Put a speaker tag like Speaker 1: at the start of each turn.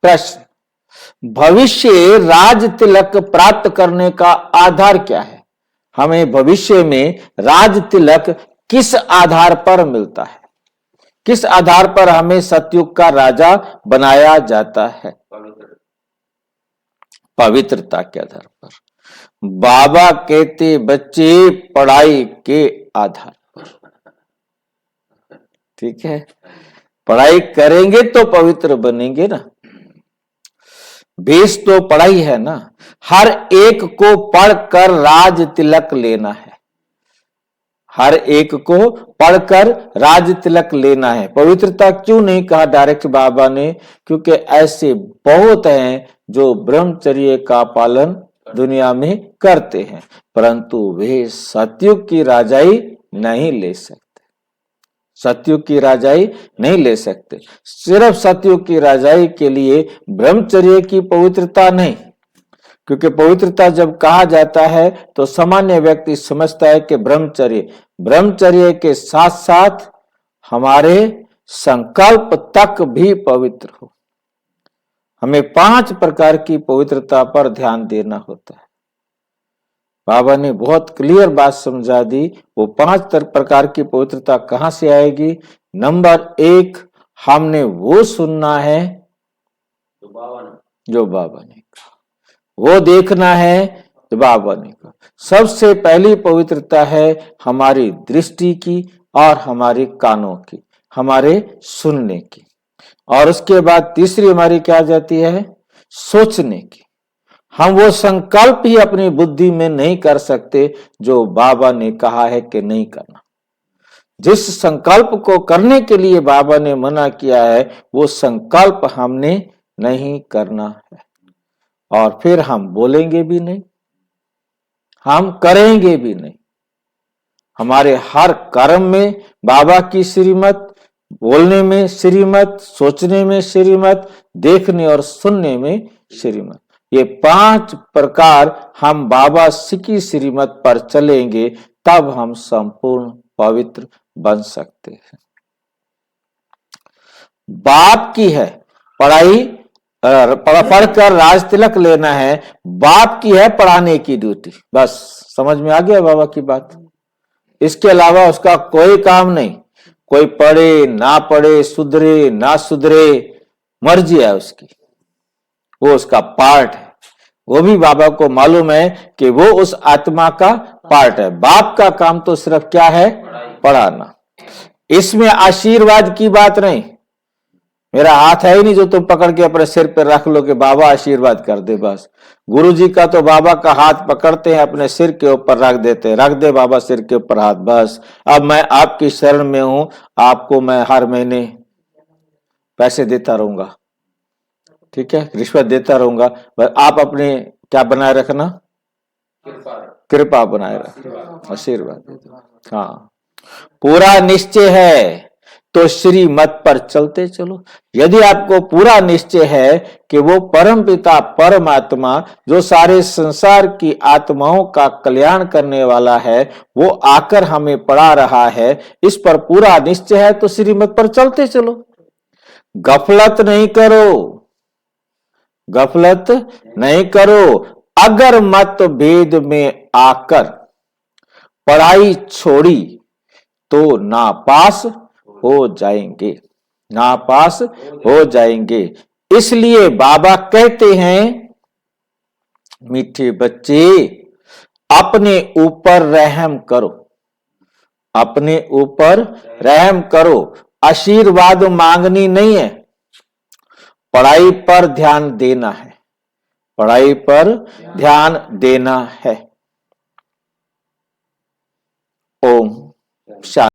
Speaker 1: प्रश्न, भविष्य राज तिलक प्राप्त करने का आधार क्या है? हमें भविष्य में राज तिलक किस आधार पर मिलता है? किस आधार पर हमें सतयुग का राजा बनाया जाता है? पवित्रता के आधार पर। बाबा कहते बच्चे पढ़ाई के आधार पर, ठीक है, पढ़ाई करेंगे तो पवित्र बनेंगे ना। बेस तो पढ़ाई है ना। हर एक को पढ़कर राज तिलक लेना है, हर एक को पढ़कर राज तिलक लेना है। पवित्रता क्यों नहीं कहा डायरेक्ट बाबा ने? क्योंकि ऐसे बहुत हैं जो ब्रह्मचर्य का पालन दुनिया में करते हैं, परंतु वे सतयुग की राजाई नहीं ले सकते, सतयुग की राजाई नहीं ले सकते। सिर्फ सतयुग की राजाई के लिए ब्रह्मचर्य की पवित्रता नहीं, क्योंकि पवित्रता जब कहा जाता है तो सामान्य व्यक्ति समझता है कि ब्रह्मचर्य के साथ साथ हमारे संकल्प तक भी पवित्र हो। हमें 5 प्रकार की पवित्रता पर ध्यान देना होता है। बाबा ने बहुत क्लियर बात समझा दी। वो 5 प्रकार की पवित्रता कहां से आएगी? नंबर 1, हमने वो सुनना है जो बाबा ने कहा, वो देखना है जो बाबा ने कहा। सबसे पहली पवित्रता है हमारी दृष्टि की और हमारे कानों की, हमारे सुनने की। और उसके बाद तीसरी हमारी क्या आ जाती है? सोचने की। हम वो संकल्प ही अपनी बुद्धि में नहीं कर सकते जो बाबा ने कहा है कि नहीं करना। जिस संकल्प को करने के लिए बाबा ने मना किया है वो संकल्प हमने नहीं करना है। और फिर हम बोलेंगे भी नहीं, हम करेंगे भी नहीं। हमारे हर कर्म में बाबा की श्रीमत, बोलने में श्रीमत, सोचने में श्रीमत, देखने और सुनने में श्रीमत, ये 5 प्रकार हम बाबा की श्रीमत पर चलेंगे, तब हम संपूर्ण पवित्र बन सकते हैं। बाप की है पढ़ाई, पढ़कर राज तिलक लेना है, बाप की है पढ़ाने की ड्यूटी। बस समझ में आ गया बाबा की बात। इसके अलावा उसका कोई काम नहीं। कोई पढ़े ना पढ़े, सुधरे ना सुधरे, मर्जी है उसकी, वो उसका पार्ट है। वो भी बाबा को मालूम है कि वो उस आत्मा का पार्ट है। बाप का काम तो सिर्फ क्या है? पढ़ाना। इसमें आशीर्वाद की बात नहीं। मेरा हाथ है ही नहीं जो तुम पकड़ के अपने सिर पर रख लो कि बाबा आशीर्वाद कर दे। बस गुरुजी का तो बाबा का हाथ पकड़ते हैं, अपने सिर के ऊपर रख देते हैं, रख दे बाबा सिर के ऊपर हाथ, बस अब मैं आपकी शरण में हूं, आपको मैं हर महीने पैसे देता रहूंगा, ठीक है, रिश्वत देता रहूंगा, बस आप अपने क्या बनाए रखना? कृपा बनाए रखना, आशीर्वाद। हाँ, पूरा निश्चय है तो श्रीमत पर चलते चलो। यदि आपको पूरा निश्चय है कि वो परम पिता परमात्मा जो सारे संसार की आत्माओं का कल्याण करने वाला है, वो आकर हमें पढ़ा रहा है, इस पर पूरा निश्चय है तो श्रीमत पर चलते चलो। गफलत नहीं करो, गफलत नहीं करो। अगर मत भेद में आकर पढ़ाई छोड़ी तो नापास हो जाएंगे, नापास हो जाएंगे। इसलिए बाबा कहते हैं, मीठे बच्चे अपने ऊपर रहम करो, अपने ऊपर रहम करो। आशीर्वाद मांगनी नहीं है, पढ़ाई पर ध्यान देना है, पढ़ाई पर ध्यान देना है। ओम शांति।